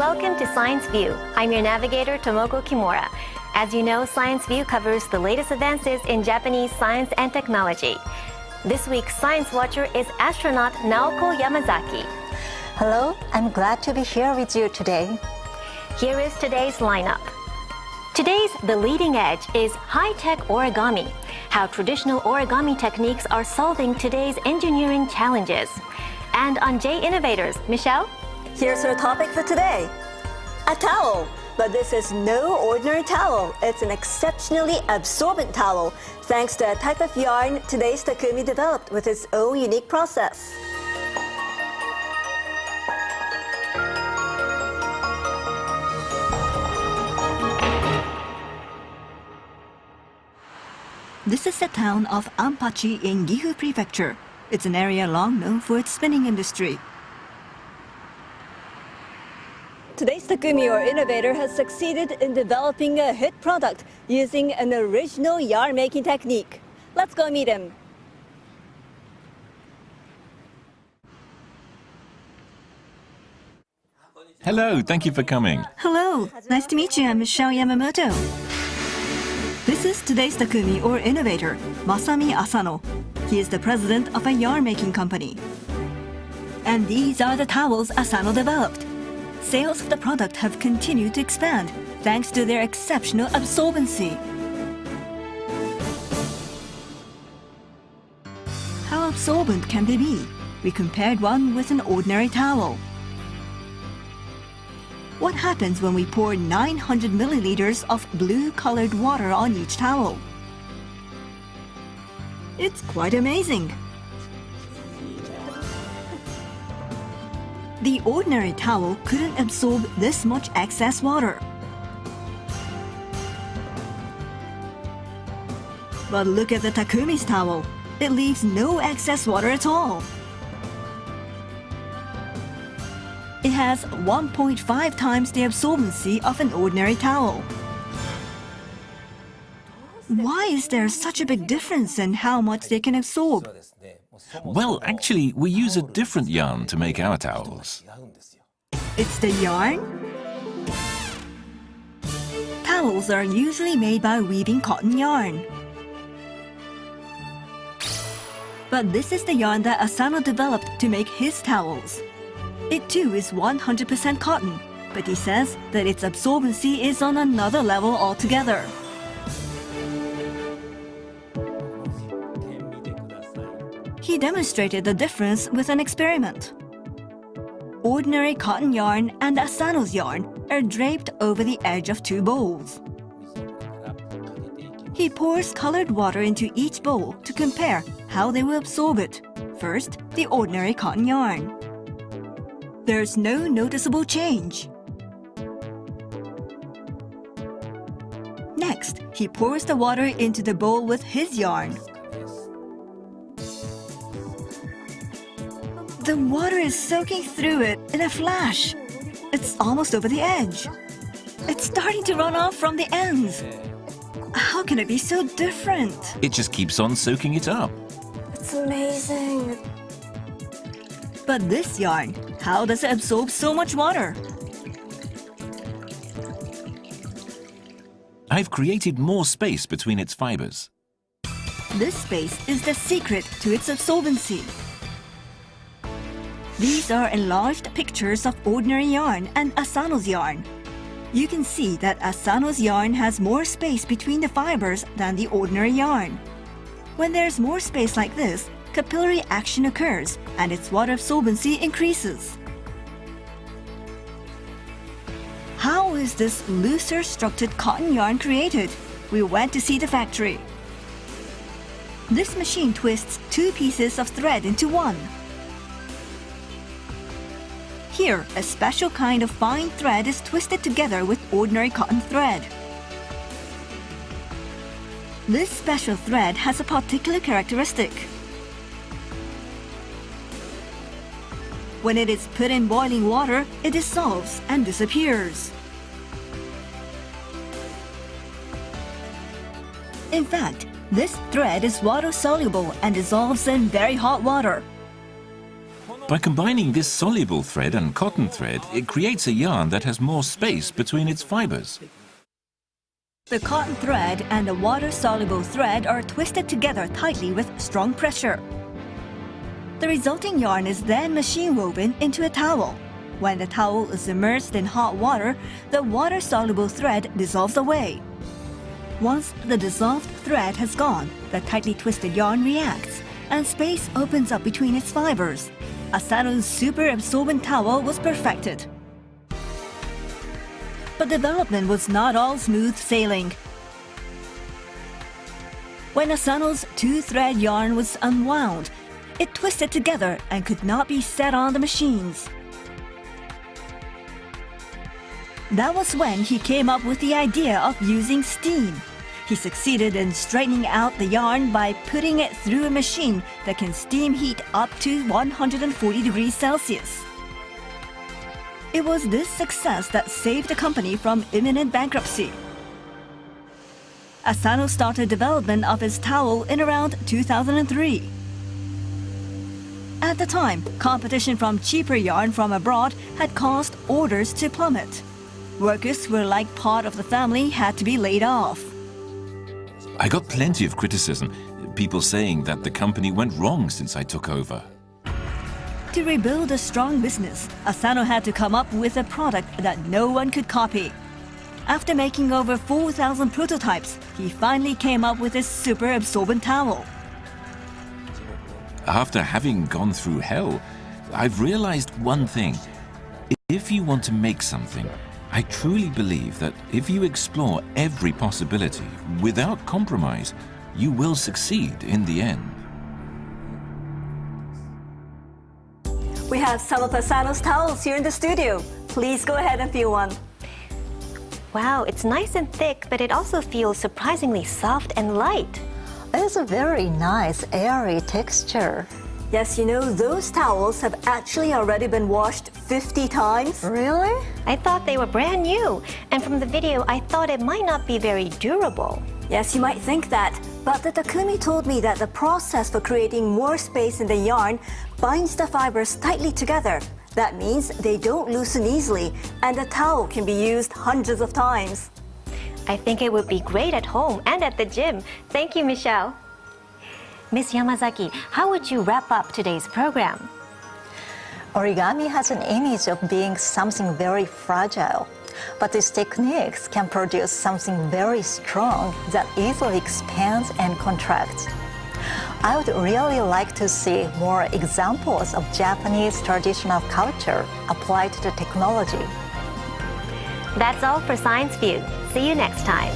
welcome to Science View. I'm your navigator, Tomoko Kimura. As you know, Science View covers the latest advances in Japanese science and technology. This week's Science Watcher is astronaut Naoko Yamazaki. Hello, I'm glad to be here with you today. Here is today's lineup. Today's The Leading Edge is high-tech origami, how traditional origami techniques are solving today's engineering challenges. And on J Innovators, Michelle? Here's our topic for today. A towel. But this is no ordinary towel. It's an exceptionally absorbent towel, thanks to a type of yarn today's Takumi developed with its own unique process. This is the town of Anpachi in Gifu Prefecture. It's an area long known for its spinning industry. Today's Takumi, or innovator, has succeeded in developing a hit product using an original yarn-making technique. Let's go meet him. Hello, thank you for coming. Hello, nice to meet you. I'm Michelle Yamamoto. This is today's Takumi, or innovator, Masami Asano. He is the president of a yarn-making company. And these are the towels Asano developed. Sales of the product have continued to expand thanks to their exceptional absorbency. How absorbent can they be? We compared one with an ordinary towel. What happens when we pour 900 milliliters of blue-colored water on each towel? It's quite amazing. The ordinary towel couldn't absorb this much excess water. But look at the Takumi's towel. It leaves no excess water at all. It has 1.5 times the absorbency of an ordinary towel. Why is there such a big difference in how much they can absorb? Well, actually, we use a different yarn to make our towels. It's the yarn? Towels are usually made by weaving cotton yarn. But this is the yarn that Asano developed to make his towels. It too is 100% cotton, but he says that its absorbency is on another level altogether. He demonstrated the difference with an experiment. Ordinary cotton yarn and Asano's yarn are draped over the edge of two bowls. He pours colored water into each bowl to compare how they will absorb it. First, the ordinary cotton yarn. There's no noticeable change. Next, he pours the water into the bowl with his yarn. The water is soaking through it in a flash. It's almost over the edge. It's starting to run off from the ends. How can it be so different? It just keeps on soaking it up. It's amazing. But this yarn, how does it absorb so much water? I've created more space between its fibers. This space is the secret to its absorbency. These are enlarged pictures of ordinary yarn and Asano's yarn. You can see that Asano's yarn has more space between the fibers than the ordinary yarn. When there's more space like this, capillary action occurs and its water absorbency increases. How is this looser structured cotton yarn created? We went to see the factory. This machine twists two pieces of thread into one. Here, a special kind of fine thread is twisted together with ordinary cotton thread. This special thread has a particular characteristic. When it is put in boiling water, it dissolves and disappears. In fact, this thread is water-soluble and dissolves in very hot water. By combining this soluble thread and cotton thread, it creates a yarn that has more space between its fibers. The cotton thread and the water-soluble thread are twisted together tightly with strong pressure. The resulting yarn is then machine woven into a towel. When the towel is immersed in hot water, the water-soluble thread dissolves away. Once the dissolved thread has gone, the tightly twisted yarn reacts, and space opens up between its fibers. Asano's super absorbent towel was perfected. But development was not all smooth sailing. When Asano's two-thread yarn was unwound, it twisted together and could not be set on the machines. That was when he came up with the idea of using steam. He succeeded in straightening out the yarn by putting it through a machine that can steam heat up to 140 degrees Celsius. It was this success that saved the company from imminent bankruptcy. Asano started development of his towel in around 2003. At the time, competition from cheaper yarn from abroad had caused orders to plummet. Workers who were like part of the family had to be laid off. I got plenty of criticism, people saying that the company went wrong since I took over. To rebuild a strong business, Asano had to come up with a product that no one could copy. After making over 4,000 prototypes, he finally came up with his super absorbent towel. After having gone through hell, I've realized one thing. If you want to make something, I truly believe that if you explore every possibility without compromise, you will succeed in the end. We have some of Asano's towels here in the studio. Please go ahead and feel one. Wow, it's nice and thick, but it also feels surprisingly soft and light. It's a very nice, airy texture. Yes, you know, those towels have actually already been washed 50 times. Really? I thought they were brand new, and from the video, I thought it might not be very durable. Yes, you might think that, but the Takumi told me that the process for creating more space in the yarn binds the fibers tightly together. That means they don't loosen easily, and the towel can be used hundreds of times. I think it would be great at home and at the gym. Thank you, Michelle. Miss Yamazaki, how would you wrap up today's program? Origami has an image of being something very fragile, but these techniques can produce something very strong that easily expands and contracts. I would really like to see more examples of Japanese traditional culture applied to the technology. That's all for Science View. See you next time.